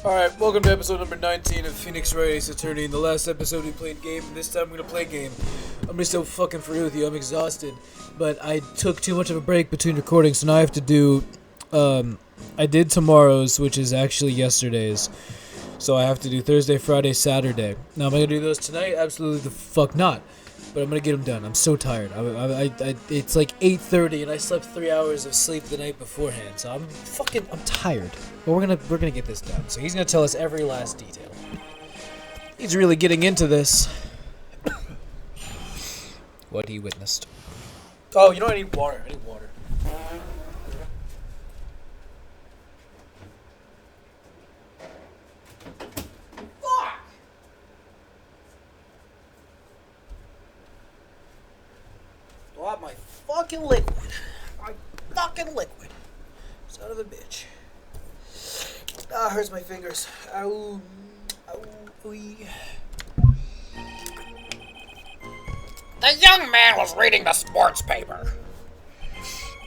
Alright, welcome to episode number 19 of Phoenix Wright Ace Attorney. In the last episode we played game, and this time we're gonna play game. I'm gonna be so fucking for real with you, I'm exhausted. But I took too much of a break between recordings, so now I have to do, I did tomorrow's, which is actually yesterday's. So I have to do Thursday, Friday, Saturday. Now am I gonna do those tonight? Absolutely the fuck not. But I'm gonna get them done. I'm so tired. It's like 8:30 and I slept 3 hours of sleep the night beforehand. So I'm tired. But we're gonna get this done. So he's gonna tell us every last detail. He's really getting into this. What he witnessed. Oh, you know what? I need water. Drop my fucking liquid. My fucking liquid. Son of a bitch. Ah, hurts my fingers. Ow. Ow. Owie. The young man was reading the sports paper.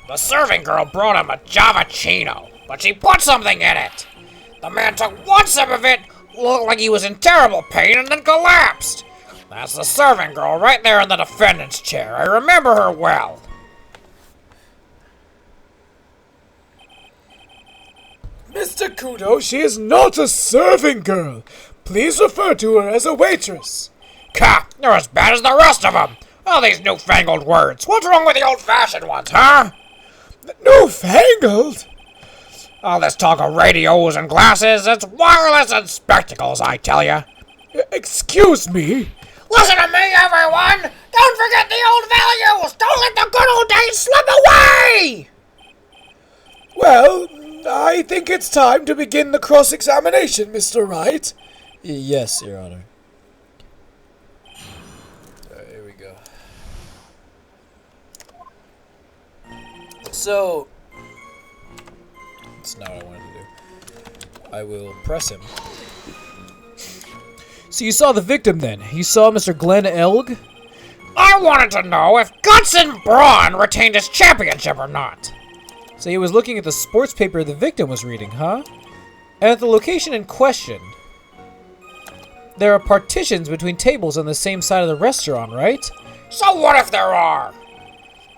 The serving girl brought him a Javachino, but she put something in it. The man took one sip of it, looked like he was in terrible pain, and then collapsed. That's the serving girl right there in the defendant's chair. I remember her well. Mr. Kudo, she is not a serving girl. Please refer to her as a waitress. Ka! They're as bad as the rest of them. All these newfangled words. What's wrong with the old-fashioned ones, huh? Newfangled? All this talk of radios and glasses, it's wireless and spectacles, I tell you. Excuse me? Listen to me, everyone! Don't forget the old values! Don't let the good old days slip away! Well, I think it's time to begin the cross-examination, Mr. Wright. Yes, Your Honor. Here we go. So, that's not what I wanted to do. I will press him. So you saw the victim then? You saw Mr. Glenn Elg? I wanted to know if Guts and Brawn retained his championship or not. So he was looking at the sports paper the victim was reading, huh? And at the location in question, there are partitions between tables on the same side of the restaurant, right? So what if there are?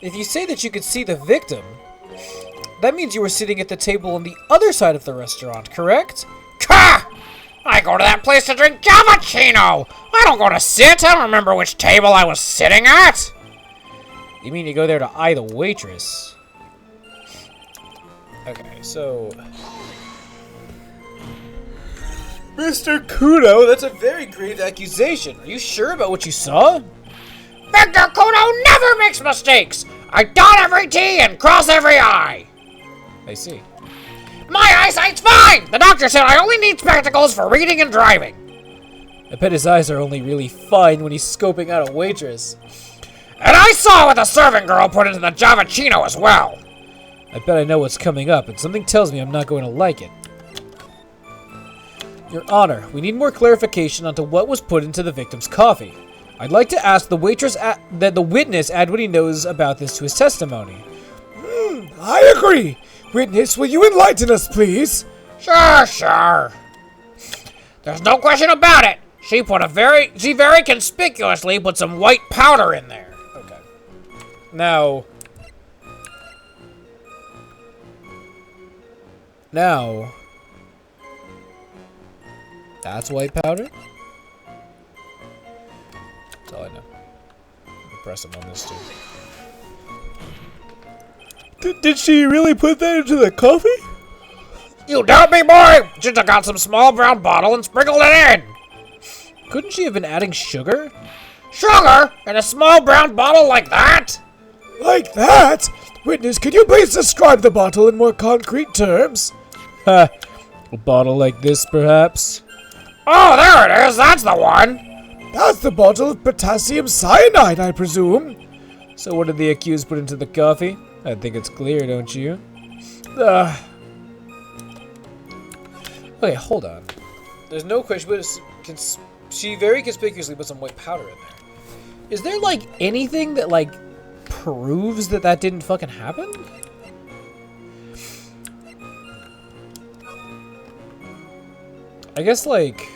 If you say that you could see the victim, that means you were sitting at the table on the other side of the restaurant, correct? Ka! I go to that place to drink Javachino! I don't go to sit! I don't remember which table I was sitting at! You mean you go there to eye the waitress? Okay, so... Mr. Kudo, that's a very grave accusation. Are you sure about what you saw? Victor Kudo never makes mistakes! I dot every T and cross every I! I see. My eyesight's fine! The doctor said I only need spectacles for reading and driving. I bet his eyes are only really fine when he's scoping out a waitress. And I saw what the serving girl put into the Javachino as well. I bet I know what's coming up, and something tells me I'm not going to like it. Your Honor, we need more clarification onto what was put into the victim's coffee. I'd like to ask the waitress that the witness add what he knows about this to his testimony. I agree. Witness, will you enlighten us, please? Sure. There's no question about it. She very conspicuously put some white powder in there. Okay. Now, that's white powder? That's all I know. I'll press him on this too. Did she really put that into the coffee? You doubt me, boy? Just got some small brown bottle and sprinkled it in. Couldn't she have been adding sugar? Sugar? In a small brown bottle like that? Like that? Witness, could you please describe the bottle in more concrete terms? A bottle like this, perhaps? Oh, there it is. That's the one. That's the bottle of potassium cyanide, I presume. So what did the accused put into the coffee? I think it's clear, don't you? Okay, hold on. There's no question, but she very conspicuously put some white powder in there. Is there, like, anything that, like, proves that that didn't fucking happen? I guess, like...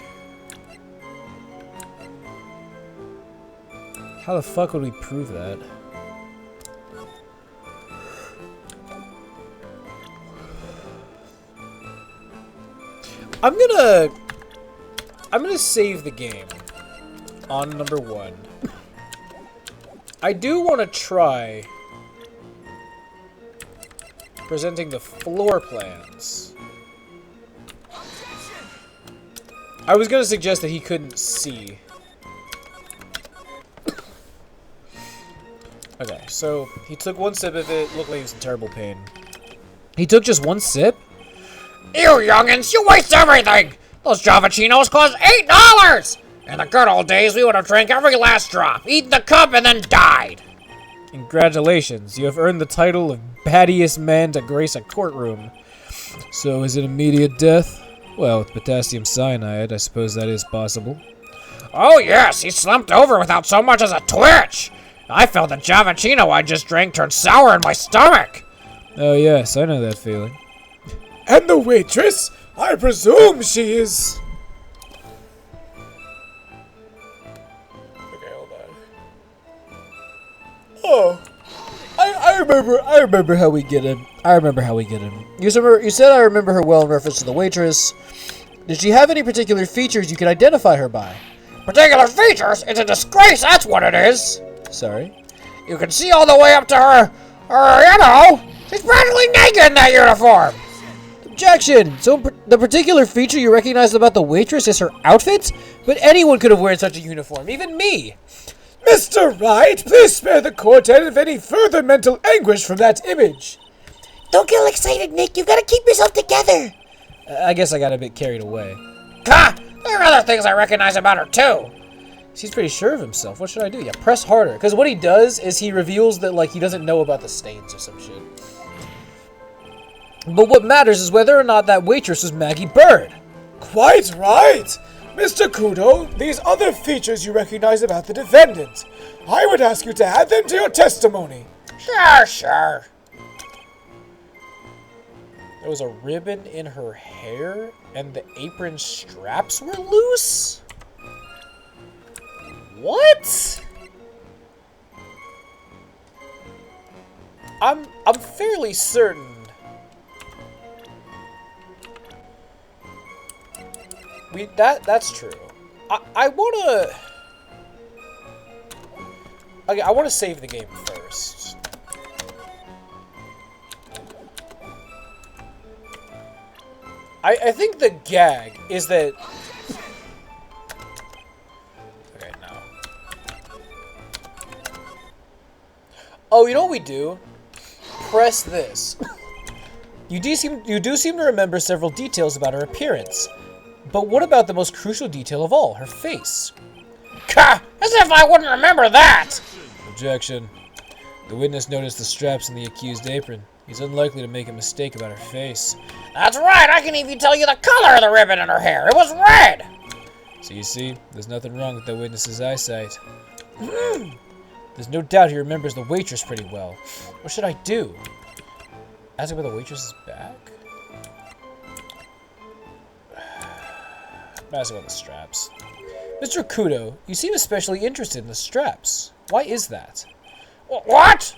How the fuck would we prove that? I'm gonna save the game on number 1. I do want to try presenting the floor plans. I was gonna suggest that he couldn't see. Okay, so he took 1 sip of it, looked like he was in terrible pain. He took just 1 sip? You youngins, you waste everything! Those Javachinos cost $8! In the good old days, we would have drank every last drop, eaten the cup, and then died. Congratulations, you have earned the title of battiest man to grace a courtroom. So is it immediate death? Well, with potassium cyanide, I suppose that is possible. Oh yes, he slumped over without so much as a twitch. I felt the Javachino I just drank turn sour in my stomach. Oh yes, I know that feeling. And the waitress? I presume she is... Okay, hold on. Oh, I remember how we get him. You said I remember her well in reference to the waitress. Did she have any particular features you could identify her by? Particular features? It's a disgrace, that's what it is. Sorry? You can see all the way up to her, you know, she's practically naked in that uniform. Objection! So the particular feature you recognized about the waitress is her outfit? But anyone could have worn such a uniform, even me. Mr. Wright, please spare the court of any further mental anguish from that image. Don't get all excited, Nick. You've got to keep yourself together. I guess I got a bit carried away. Ha! There are other things I recognize about her, too. He's pretty sure of himself. What should I do? Yeah, press harder. Because what he does is he reveals that, like, he doesn't know about the stains or some shit. But what matters is whether or not that waitress was Maggie Bird. Quite right. Mr. Kudo, these other features you recognize about the defendant. I would ask you to add them to your testimony. Sure. There was a ribbon in her hair, and the apron straps were loose? What? I'm fairly certain. That's true. I wanna. Okay, I wanna save the game first. I think the gag is that. Okay, no. Oh, you know what we do? Press this. You do seem to remember several details about her appearance. But what about the most crucial detail of all, her face? Gah! As if I wouldn't remember that! Objection. The witness noticed the straps in the accused apron. He's unlikely to make a mistake about her face. That's right, I can even tell you the color of the ribbon in her hair. It was red! So you see, there's nothing wrong with the witness's eyesight. There's no doubt he remembers the waitress pretty well. What should I do? Ask him where the waitress is back? Ask about the straps. Mr. Kudo, you seem especially interested in the straps. Why is that? What?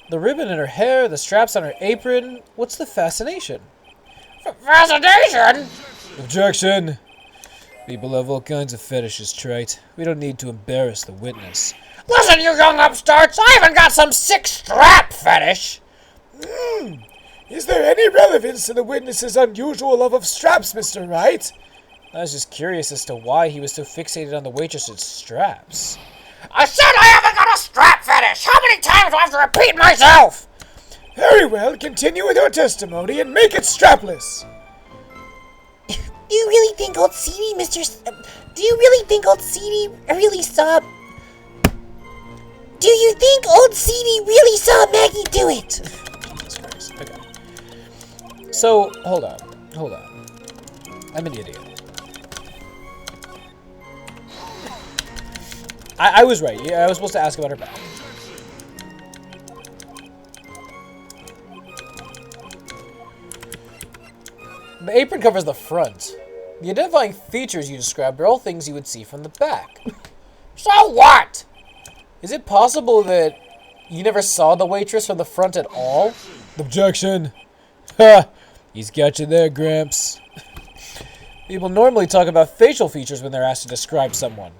The ribbon in her hair, the straps on her apron. What's the fascination? Fascination? Objection! People have all kinds of fetishes, Trite. We don't need to embarrass the witness. Listen, you young upstarts, I even got some sick strap fetish. Is there any relevance to the witness's unusual love of straps, Mr. Wright? I was just curious as to why he was so fixated on the waitress's straps. I said I haven't got a strap fetish! How many times do I have to repeat myself? Very well, continue with your testimony and make it strapless. Do you really think old CD, do you really think old CD really saw... Do you think old CD really saw Maggie do it? Jesus Christ. Okay. So, hold on. I'm an idiot. I was right. Yeah, I was supposed to ask about her back. The apron covers the front. The identifying features you described are all things you would see from the back. So what? Is it possible that you never saw the waitress from the front at all? Objection. Ha! He's got you there, Gramps. People normally talk about facial features when they're asked to describe someone.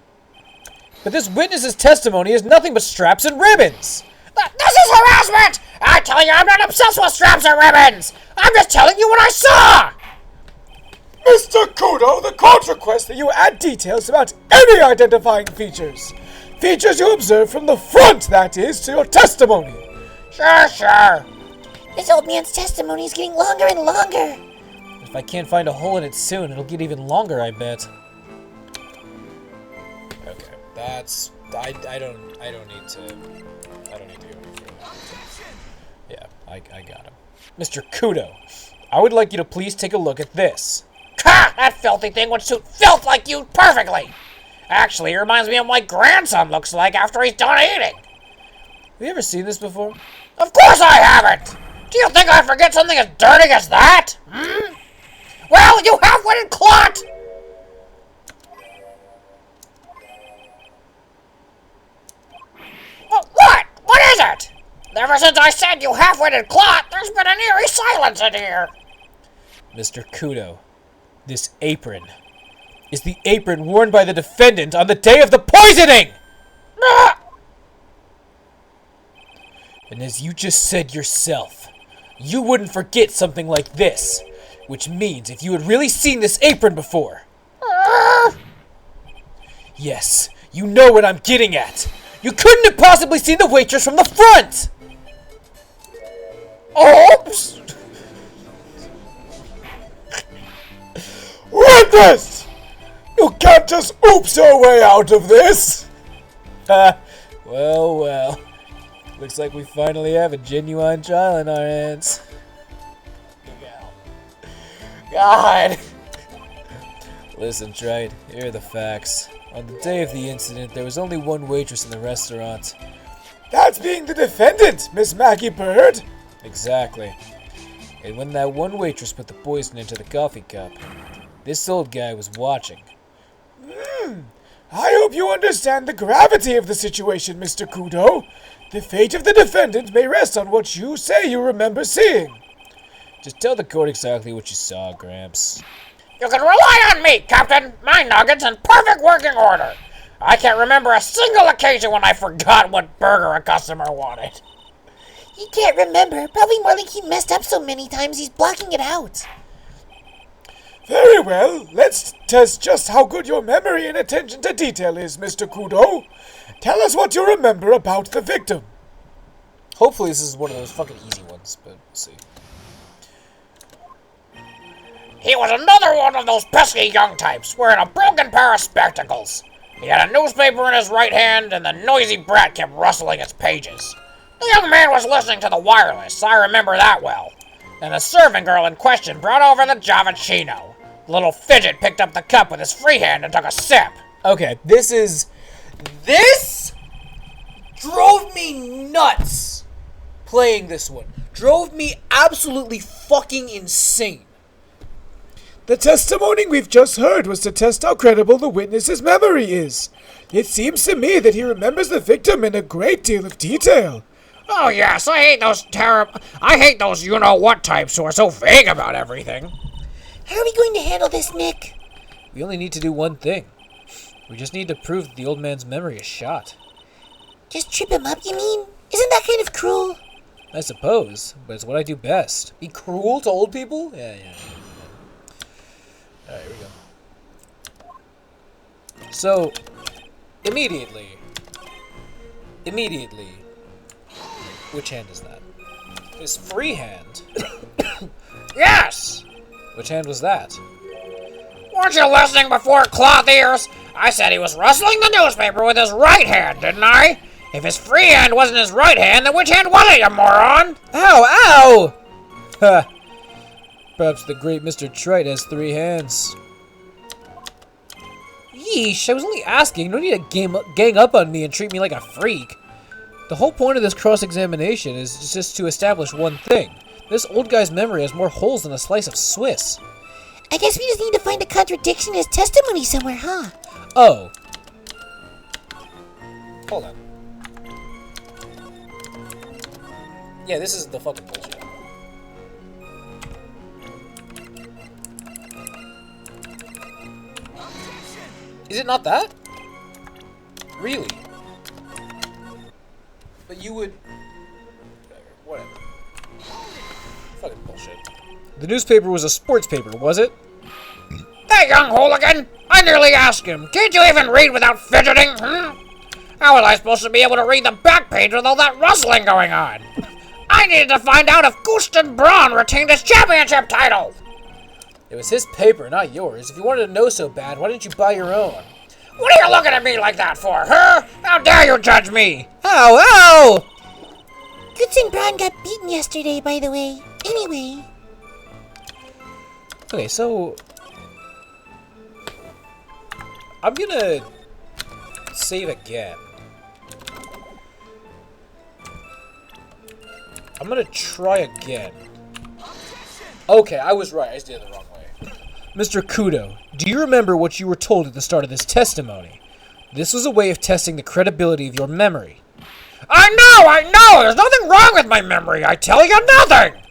But this witness's testimony is nothing but straps and ribbons. This is harassment! I tell you, I'm not obsessed with straps and ribbons! I'm just telling you what I saw! Mr. Kudo, the court requests that you add details about any identifying features. Features you observe from the front, that is, to your testimony. Sure. This old man's testimony is getting longer and longer. If I can't find a hole in it soon, it'll get even longer, I bet. Okay, that's... I don't need to go any further. Yeah, I got him. Mr. Kudo, I would like you to please take a look at this. Ha! That filthy thing would suit filth like you perfectly! Actually, it reminds me of what my grandson looks like after he's done eating. Have you ever seen this before? Of course I haven't! Do you think I forget something as dirty as that? Hmm? Well, you half-witted clot! What? What is it? Ever since I said you half-witted clot, there's been an eerie silence in here. Mr. Kudo, this apron is the apron worn by the defendant on the day of the poisoning! Ah! And as you just said yourself, you wouldn't forget something like this, which means if you had really seen this apron before. Ah! Yes, you know what I'm getting at. You couldn't have possibly seen the waitress from the front! Oops! Witness! You can't just oops your way out of this! Well. Looks like we finally have a genuine trial in our hands. God! Listen, Trite, here are the facts. On the day of the incident, there was only one waitress in the restaurant. That's being the defendant, Miss Maggie Bird. Exactly. And when that one waitress put the poison into the coffee cup, this old guy was watching. I hope you understand the gravity of the situation, Mr. Kudo. The fate of the defendant may rest on what you say you remember seeing. Just tell the court exactly what you saw, Gramps. You can rely on me, Captain! My nugget's in perfect working order! I can't remember a single occasion when I forgot what burger a customer wanted. He can't remember. Probably more like he messed up so many times he's blocking it out. Very well, let's test just how good your memory and attention to detail is, Mr. Kudo. Tell us what you remember about the victim. Hopefully this is one of those fucking easy ones, but we'll see. He was another one of those pesky young types, wearing a broken pair of spectacles. He had a newspaper in his right hand, and the noisy brat kept rustling its pages. The young man was listening to the wireless, I remember that well. And the servant girl in question brought over the Javachino. The little fidget picked up the cup with his free hand and took a sip. Okay, this drove me nuts playing this one. Drove me absolutely fucking insane. The testimony we've just heard was to test how credible the witness's memory is. It seems to me that he remembers the victim in a great deal of detail. Oh yes, I hate those you-know-what types who are so vague about everything. How are we going to handle this, Nick? We only need to do one thing. We just need to prove that the old man's memory is shot. Just trip him up, you mean? Isn't that kind of cruel? I suppose, but it's what I do best. Be cruel to old people? Yeah. Alright, here we go. So, immediately, which hand is that? His free hand? Yes! Which hand was that? Weren't you listening before, cloth ears? I said he was rustling the newspaper with his right hand, didn't I? If his free hand wasn't his right hand, then which hand was it, you moron? Ow! Ha! Perhaps the great Mr. Trite has 3 hands. Yeesh, I was only asking. No need to gang up on me and treat me like a freak. The whole point of this cross-examination is just to establish one thing. This old guy's memory has more holes than a slice of Swiss. I guess we just need to find a contradiction in his testimony somewhere, huh? Oh. Hold on. Yeah, this is the fucking bullshit. Is it not that? Really? But you would... Whatever. Fucking bullshit. The newspaper was a sports paper, was it? That young hooligan! I nearly asked him, can't you even read without fidgeting? How was I supposed to be able to read the back page with all that rustling going on? I needed to find out if Gusten Braun retained his championship title! It was his paper, not yours. If you wanted to know so bad, why didn't you buy your own? What are you looking at me like that for, huh? How dare you judge me? Ow, ow! Gusten Braun got beaten yesterday, by the way. Anyway. Okay, so... I'm gonna... save again. I'm gonna try again. Okay, I was right. I just did it the wrong way. Mr. Kudo, do you remember what you were told at the start of this testimony? This was a way of testing the credibility of your memory. I know! There's nothing wrong with my memory. I tell you nothing!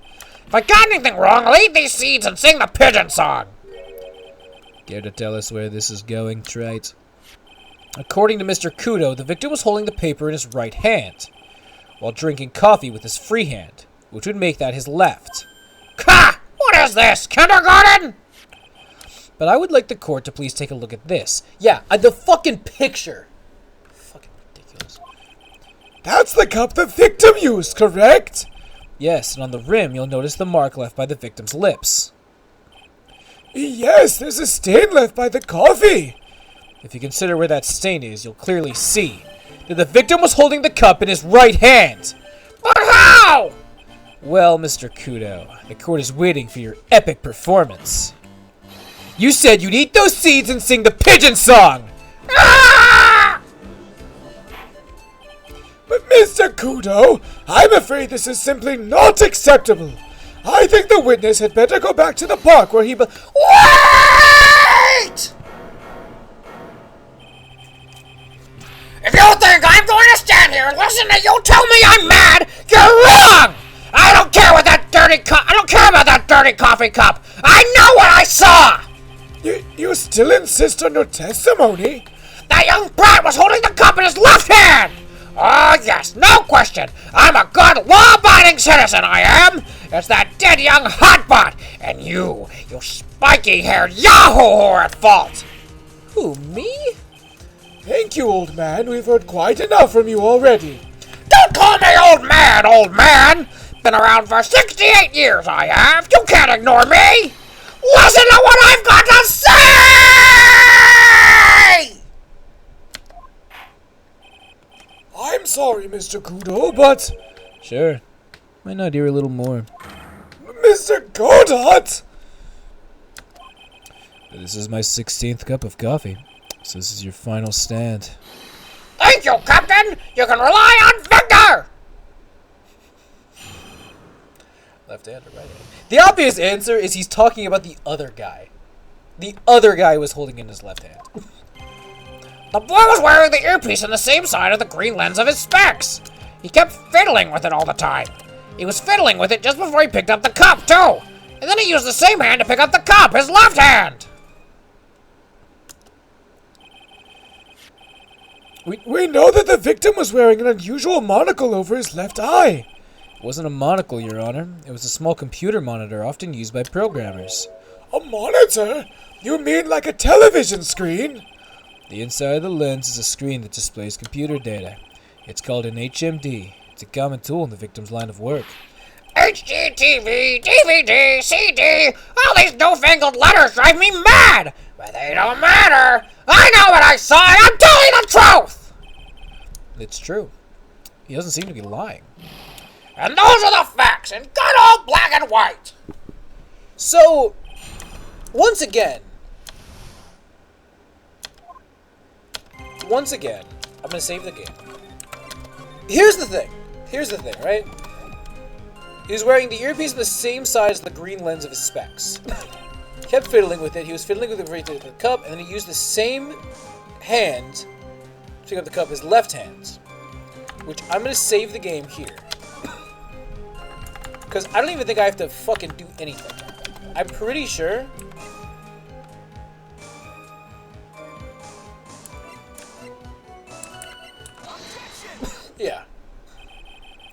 If I got anything wrong, I'll eat these seeds and sing the pigeon song. Care to tell us where this is going, Trite? According to Mr. Kudo, the victim was holding the paper in his right hand, while drinking coffee with his free hand, which would make that his left. Ha! What is this, kindergarten? But I would like the court to please take a look at this. Yeah, the fucking picture. Fucking ridiculous. That's the cup the victim used, correct? Yes, and on the rim, you'll notice the mark left by the victim's lips. Yes, there's a stain left by the coffee. If you consider where that stain is, you'll clearly see that the victim was holding the cup in his right hand. But how? Well, Mr. Kudo, the court is waiting for your epic performance. You said you'd eat those seeds and sing the pigeon song! Ah! But Mr. Kudo, I'm afraid this is simply not acceptable. I think the witness had better go back to the park where he Wait! If you think I'm going to stand here and listen to you tell me I'm mad, you're wrong! I don't care what that I don't care about that dirty coffee cup! I know what I saw! You still insist on your testimony? That young brat was holding the cup in his left hand! Oh, yes, no question. I'm a good, law-abiding citizen, I am. It's that dead young hotbot, and you spiky-haired yahoo whore at fault. Who, me? Thank you, old man. We've heard quite enough from you already. Don't call me old man, old man. Been around for 68 years, I have. You can't ignore me. Listen to what I've got to say! I'm sorry, Mr. Kudo, but... Sure. Why not hear a little more? Mr. Godot! This is my 16th cup of coffee, so this is your final stand. Thank you, Captain. You can rely on Victor. Left hand or right hand? The obvious answer is he's talking about the other guy. The other guy was holding in his left hand. The boy was wearing the earpiece on the same side of the green lens of his specs. He kept fiddling with it all the time. He was fiddling with it just before he picked up the cup, too. And then he used the same hand to pick up the cup, his left hand. We know that the victim was wearing an unusual monocle over his left eye. It wasn't a monocle, Your Honor. It was a small computer monitor often used by programmers. A monitor? You mean like a television screen? The inside of the lens is a screen that displays computer data. It's called an HMD. It's a common tool in the victim's line of work. HGTV, DVD, CD, all these newfangled letters drive me mad, but they don't matter. I know what I saw, and I'm telling the truth. It's true. He doesn't seem to be lying. And those are the facts in good old black and white. So, once again, I'm gonna save the game. Here's the thing, right? He's wearing the earpiece on the same side as the green lens of his specs. kept fiddling with it. He was fiddling with the cup, and then he used the same hand to pick up the cup, his left hand. Which I'm going to save the game here. Because I don't even think I have to fucking do anything. I'm pretty sure... Yeah.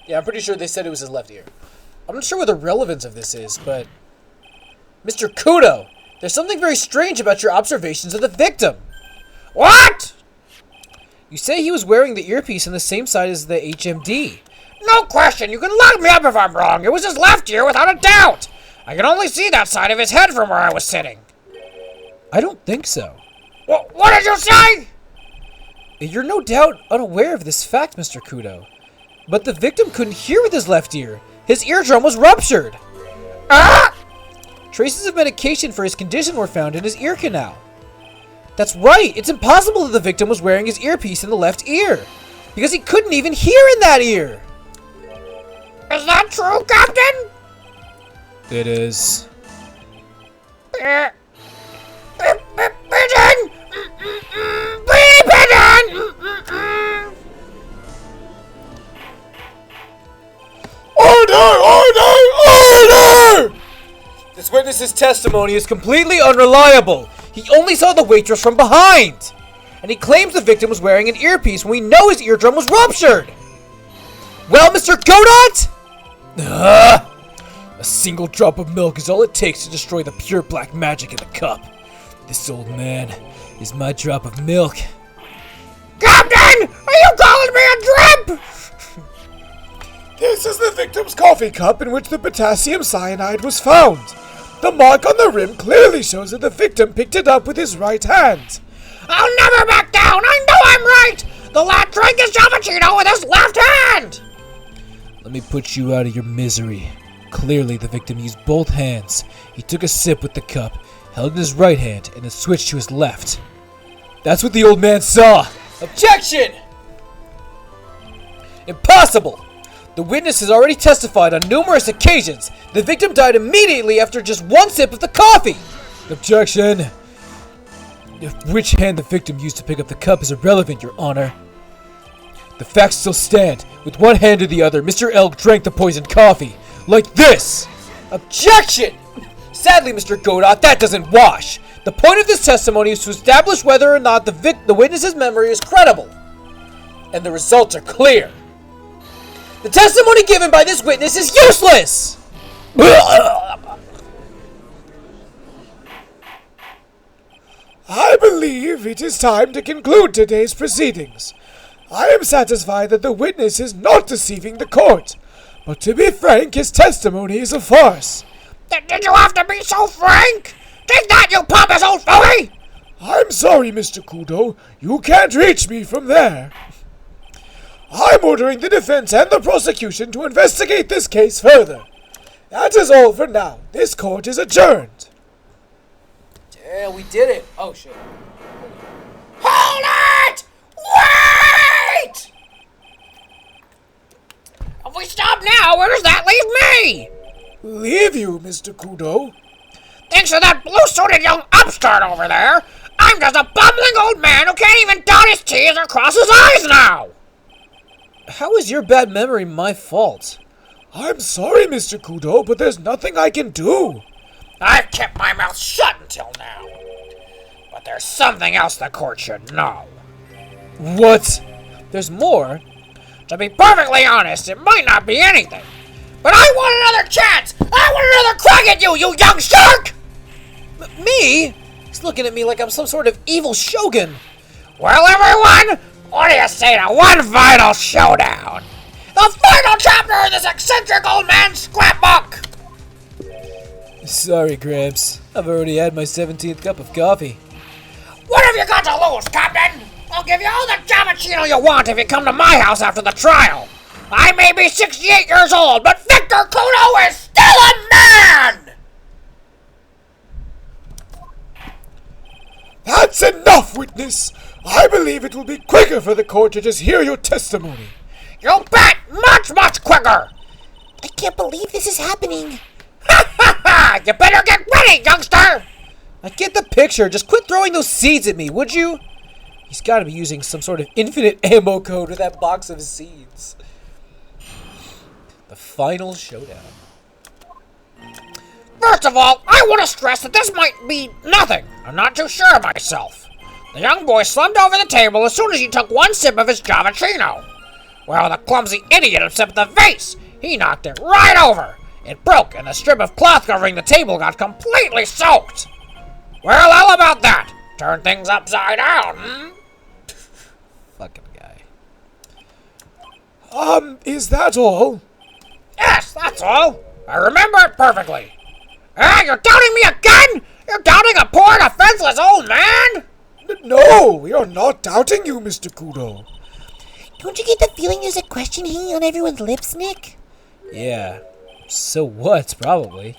Yeah, I'm pretty sure they said it was his left ear. I'm not sure what the relevance of this is, but... Mr. Kudo, there's something very strange about your observations of the victim. What? You say he was wearing the earpiece on the same side as the HMD. No question. You can lock me up if I'm wrong. It was his left ear without a doubt. I can only see that side of his head from where I was sitting. I don't think so. What did you say? You're no doubt unaware of this fact, Mr. Kudo. But the victim couldn't hear with his left ear. His eardrum was ruptured. Ah! Traces of medication for his condition were found in his ear canal. That's right. It's impossible that the victim was wearing his earpiece in the left ear. Because he couldn't even hear in that ear. Is that true, Captain? It is. Pigeon! Pigeon! Order! This witness's testimony is completely unreliable. He only saw the waitress from behind. And he claims the victim was wearing an earpiece when we know his eardrum was ruptured. Well, Mr. Godot? A single drop of milk is all it takes to destroy the pure black magic in the cup. This old man is my drop of milk. Captain! Are you calling me a drip? This is the victim's coffee cup in which the potassium cyanide was found. The mark on the rim clearly shows that the victim picked it up with his right hand. I'll never back down! I know I'm right! The lad drank his Javachino with his left hand! Let me put you out of your misery. Clearly, the victim used both hands. He took a sip with the cup, held it in his right hand, and then switched to his left. That's what the old man saw! Objection! Impossible! The witness has already testified on numerous occasions. The victim died immediately after just one sip of the coffee! Objection! Which hand the victim used to pick up the cup is irrelevant, Your Honor. The facts still stand. With one hand or the other, Mr. Elk drank the poisoned coffee. Like this! Objection! Sadly, Mr. Godot, that doesn't wash. The point of this testimony is to establish whether or not the witness's memory is credible. And the results are clear. The testimony given by this witness is useless! I believe it is time to conclude today's proceedings. I am satisfied that the witness is not deceiving the court, but to be frank, his testimony is a farce. Did you have to be so frank? Take that, you pompous old phony! I'm sorry, Mr. Kudo. You can't reach me from there. I'm ordering the defense and the prosecution to investigate this case further. That is all for now. This court is adjourned. Yeah, we did it. Oh, shit. Hold it! Wait! If we stop now, where does that leave me? Leave you, Mr. Kudo. Thanks to that blue-suited young upstart over there, I'm just a bumbling old man who can't even dot his T's or cross his I's now. How is your bad memory my fault? I'm sorry, Mr. Kudo, but there's nothing I can do. I've kept my mouth shut until now. But there's something else the court should know. What? There's more? To be perfectly honest, it might not be anything. But I want another chance! I want another crack at you, you young shark! Me? He's looking at me like I'm some sort of evil shogun. Well, everyone, what do you say to one final showdown? The final chapter of this eccentric old man's scrapbook! Sorry, Gramps. I've already had my 17th cup of coffee. What have you got to lose, Captain? I'll give you all the Javachino you want if you come to my house after the trial. I may be 68 years old, but Victor Kudo is still a man! That's enough, witness. I believe it will be quicker for the court to just hear your testimony. You bet! Much, much quicker! I can't believe this is happening. Ha ha ha! You better get ready, youngster! I get the picture. Just quit throwing those seeds at me, would you? He's got to be using some sort of infinite ammo code with that box of seeds. The final showdown. First of all, I want to stress that this might be nothing. I'm not too sure of myself. The young boy slumped over the table as soon as he took one sip of his Javachino. Well, the clumsy idiot upset the vase. He knocked it right over. It broke, and the strip of cloth covering the table got completely soaked. Well, how about that? Turn things upside down, hmm? Fucking guy. Is that all? Yes, that's all. I remember it perfectly. Ah, you're doubting me again? You're doubting a poor, defenseless old man? No, we are not doubting you, Mr. Kudo. Don't you get the feeling there's a question hanging on everyone's lips, Nick? Yeah. So what, probably.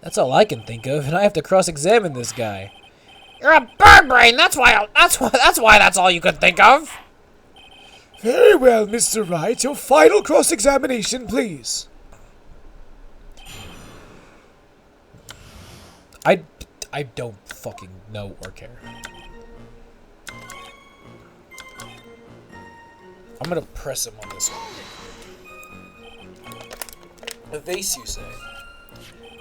That's all I can think of, and I have to cross-examine this guy. You're a bird brain. That's why that's all you could think of. Very well, Mr. Wright. Your final cross-examination, please. I don't fucking know or care. I'm gonna press him on this one. A vase, you say?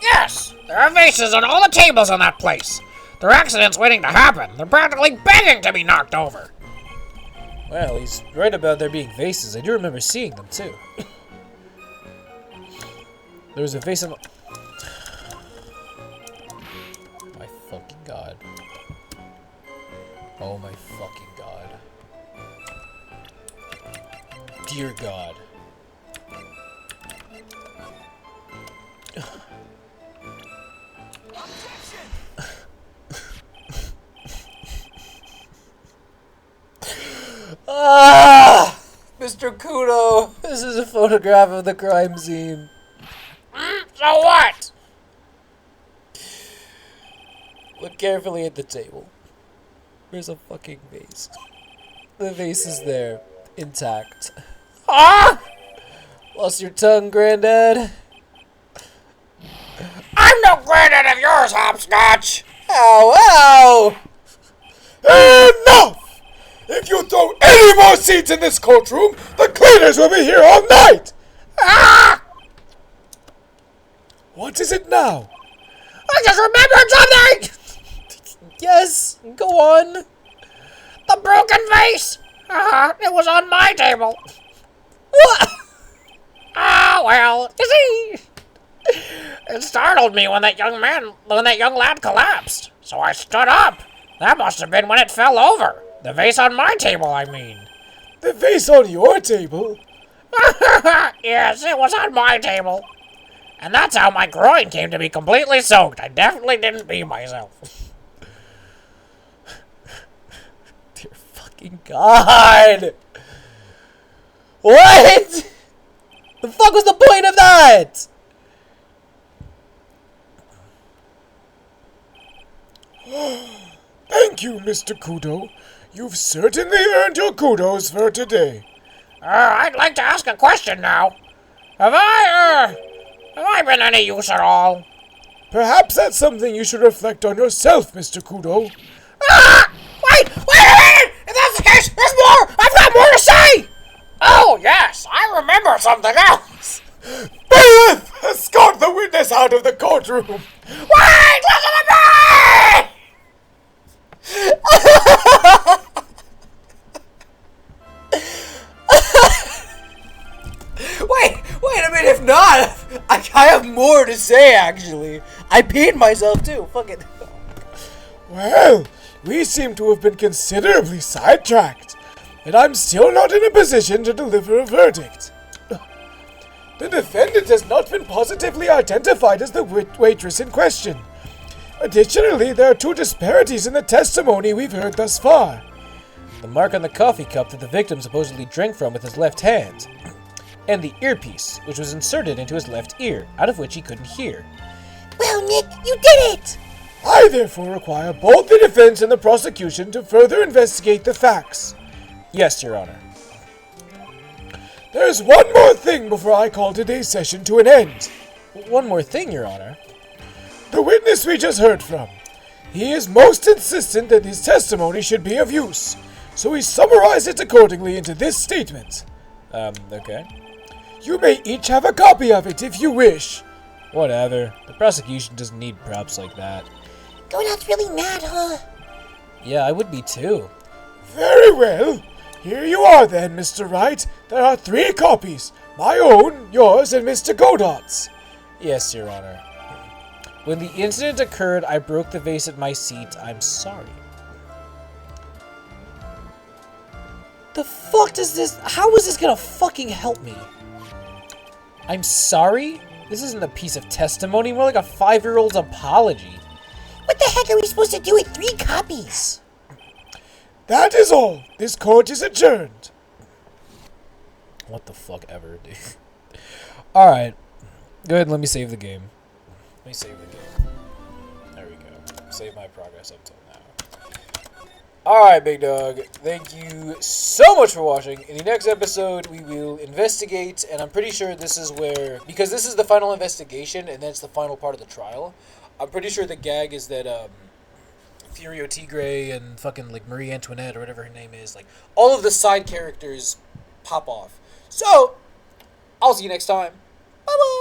Yes, there are vases on all the tables in that place. There are accidents waiting to happen. They're practically begging to be knocked over. Well, he's right about there being vases. I do remember seeing them, too. There was a vase in... My fucking god. Oh my fucking god. Dear God. Ah! Mr. Kudo, this is a photograph of the crime scene. So what? Look carefully at the table. There's a fucking vase. The vase is there, intact. Huh? Lost your tongue, Granddad? I'm no granddad of yours, Hopscotch. Ow, ow! Enough! If you throw any more seeds in this courtroom, the cleaners will be here all night! Ah! What is it now? I just remembered something! Yes, go on. The broken vase! It was on my table. What? Ah, well, you see, it startled me when that young lad collapsed. So I stood up. That must have been when it fell over. The vase on my table, I mean. The vase on your table? Yes, it was on my table. And that's how my groin came to be completely soaked. I definitely didn't pee myself. Dear fucking God. What? The fuck was the point of that? Thank you, Mr. Kudo. You've certainly earned your kudos for today. I'd like to ask a question now. Have I been any use at all? Perhaps that's something you should reflect on yourself, Mr. Kudo. Ah! Wait a minute! If that's the case, there's more! I've got more to say! Oh, yes, I remember something else. Bailiff! Escort the witness out of the courtroom! Wait! Listen to me! Wait a minute, if not, I have more to say, actually. I peed myself, too. Fuck it. Well, we seem to have been considerably sidetracked, and I'm still not in a position to deliver a verdict. The defendant has not been positively identified as the waitress in question. Additionally, there are two disparities in the testimony we've heard thus far. The mark on the coffee cup that the victim supposedly drank from with his left hand, and the earpiece, which was inserted into his left ear, out of which he couldn't hear. Well, Nick, you did it! I therefore require both the defense and the prosecution to further investigate the facts. Yes, Your Honor. There's one more thing before I call today's session to an end. One more thing, Your Honor. The witness we just heard from. He is most insistent that his testimony should be of use, so he summarized it accordingly into this statement. Okay. You may each have a copy of it if you wish. Whatever. The prosecution doesn't need props like that. Godot's really mad, huh? Yeah, I would be too. Very well. Here you are then, Mr. Wright. There are 3 copies. My own, yours, and Mr. Godot's. Yes, Your Honor. When the incident occurred, I broke the vase at my seat. I'm sorry. The fuck does this... How is this gonna fucking help me? I'm sorry? This isn't a piece of testimony, more like a 5-year-old's apology. What the heck are we supposed to do with 3 copies? That is all. This court is adjourned. What the fuck ever, dude. Alright. Go ahead and let me save the game. Let me save the game. There we go. Save my progress up till now. Alright, big dog. Thank you so much for watching. In the next episode, we will investigate, and I'm pretty sure this is where... Because this is the final investigation, and that's the final part of the trial. I'm pretty sure the gag is that, Furio Tigre and fucking, like, Marie Antoinette, or whatever her name is, like, all of the side characters pop off. So, I'll see you next time. Bye-bye!